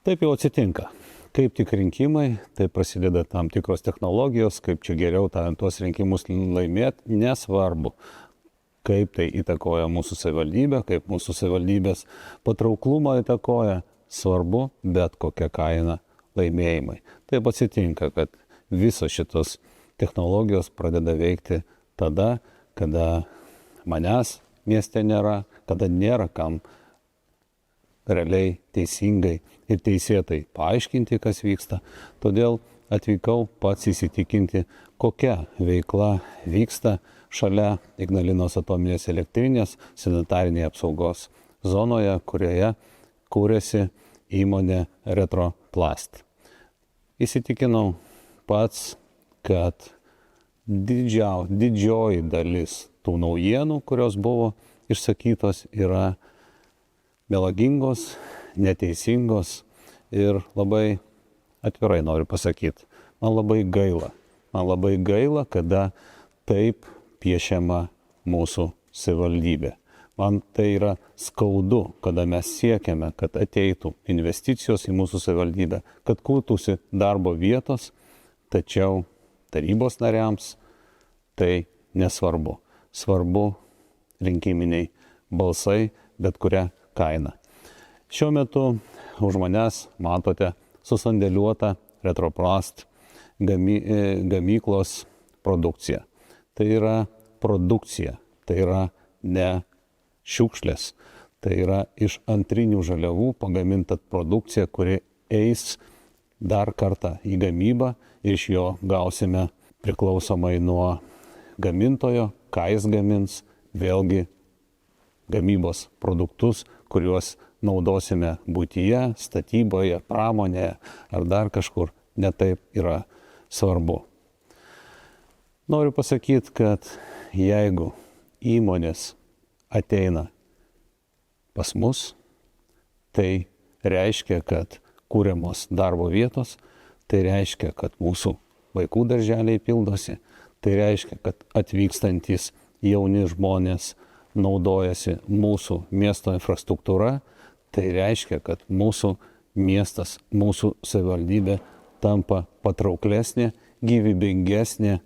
Taip jau atsitinka. Kaip tik rinkimai, tai prasideda tam tikros technologijos, kaip čia geriau tuos rinkimus laimėti, nesvarbu, kaip tai įtakoja mūsų savivaldybę, kaip mūsų savivaldybės patrauklumą įtakoja, svarbu bet kokia kaina laimėjimai. Taip atsitinka, kad visos šitos technologijos pradeda veikti tada, kada manęs mieste nėra, kada nėra kam realiai teisingai ir teisėtai paaiškinti, kas vyksta. Todėl atvykau pats įsitikinti, kokia veikla vyksta šalia Ignalinos atominės elektrinės sanitarinėje apsaugos zonoje, kurioje kūrėsi įmonė Retroplast. Įsitikinau pats, kad didžioji dalis tų naujienų, kurios buvo išsakytos, yra melagingos, neteisingos ir labai atvirai noriu pasakyti, man labai gaila. Man labai gaila, kada taip piešiama mūsų savivaldybė. Man tai yra skaudu, kada mes siekiame, kad ateitų investicijos į mūsų savivaldybę, kad kurtųsi darbo vietos, tačiau tarybos nariams tai nesvarbu. Svarbu rinkiminiai balsai, bet kurią kainą. Šiuo metu už manęs matote susandėliuotą Retroplast gamyklos produkciją. Tai yra produkcija, tai yra ne šiukšlės, tai yra iš antrinių žaliavų pagaminta produkcija, kuri eis dar kartą į gamybą ir iš jo gausime priklausomai nuo gamintojo, ką jis gamins, vėlgi gamybos produktus, kuriuos naudosime buityje, statyboje, pramonėje ar dar kažkur, netaip yra svarbu. Noriu pasakyti, kad jeigu įmonės ateina pas mus, tai reiškia, kad kūriamos darbo vietos, tai reiškia, kad mūsų vaikų darželiai pildosi, tai reiškia, kad atvykstantis jauni žmonės naudojasi mūsų miesto infrastruktūra, tai reiškia, kad mūsų miestas, mūsų savivaldybė tampa patrauklesnė, gyvybingesnė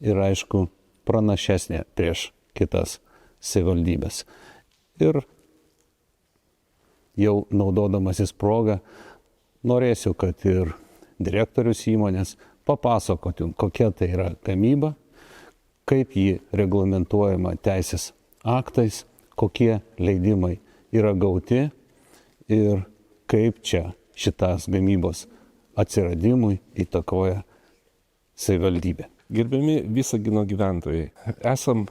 ir aišku pranašesnė prieš kitas savivaldybės. Ir jau naudodamasis progą norėsiu, kad ir direktorius įmonės papasakotų, kokia tai yra gamyba, kaip ji reglamentuojama teisės aktais, kokie leidimai yra gauti ir kaip čia šitas gamybos atsiradimui įtakoja savivaldybė. Gerbiami Visagino gyventojai, esam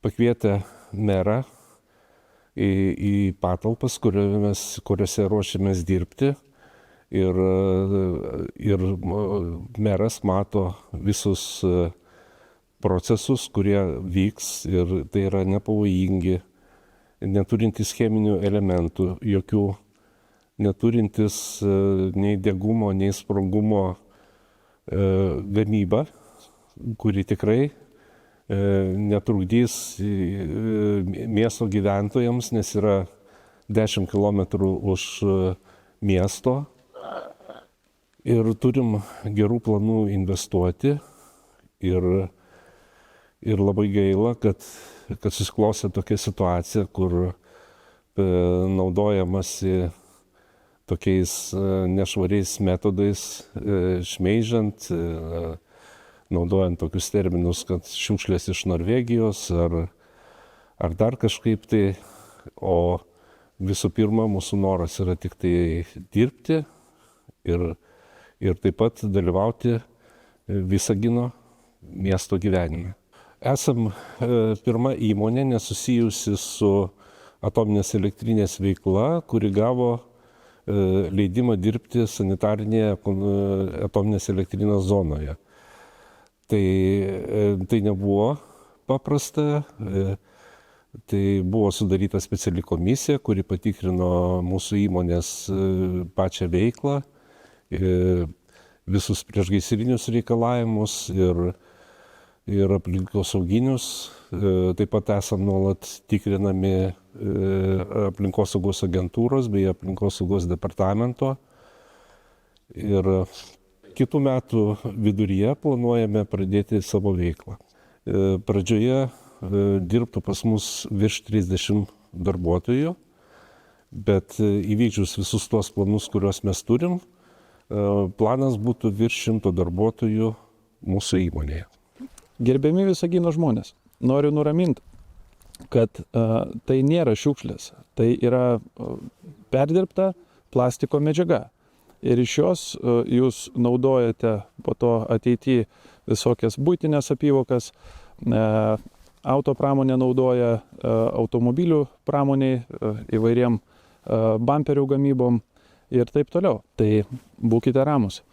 pakvietę merą į patalpas, kuriuose ruošiamės dirbti ir meras mato visus procesus, kurie vyks ir tai yra nepavojingi, neturintys cheminių elementų, jokių, neturintis nei degumo, nei sprogumo gamyba, kuri tikrai netrukdys miesto gyventojams, nes yra 10 km už miesto ir turim gerų planų investuoti ir labai gaila, kad susiklostė tokia situacija, kur naudojamasi tokiais nešvariais metodais, šmeižiant, naudojant tokius terminus, kad šiukšlės iš Norvegijos ar dar kažkaip tai, o visų pirma, mūsų noras yra tik tai dirbti ir taip pat dalyvauti Visagino miesto gyvenime. Esam pirma įmonė nesusijusi su atominės elektrinės veikla, kuri gavo leidimą dirbti sanitarinėje atominės elektrinės zonoje. Tai nebuvo paprasta, tai buvo sudaryta speciali komisija, kuri patikrino mūsų įmonės pačią veiklą, visus priešgaisrinius reikalavimus ir aplinkosauginius. Taip pat esam nuolat tikrinami aplinkosaugos agentūros bei aplinkosaugos departamento. Ir kitų metų viduryje planuojame pradėti savo veiklą. Pradžioje dirbtų pas mus virš 30 darbuotojų, bet įvykdžius visus tuos planus, kuriuos mes turim, planas būtų virš 100 darbuotojų mūsų įmonėje. Gerbiami Visagino žmonės, noriu nuraminti, kad tai nėra šiukšlės, tai yra perdirbta plastiko medžiaga. Ir iš jos jūs naudojate po to ateityje visokias buitinės apyvokas, autopramonė naudoja automobilių pramoniai, įvairiem bamperių gamybom ir taip toliau. Tai būkite ramus.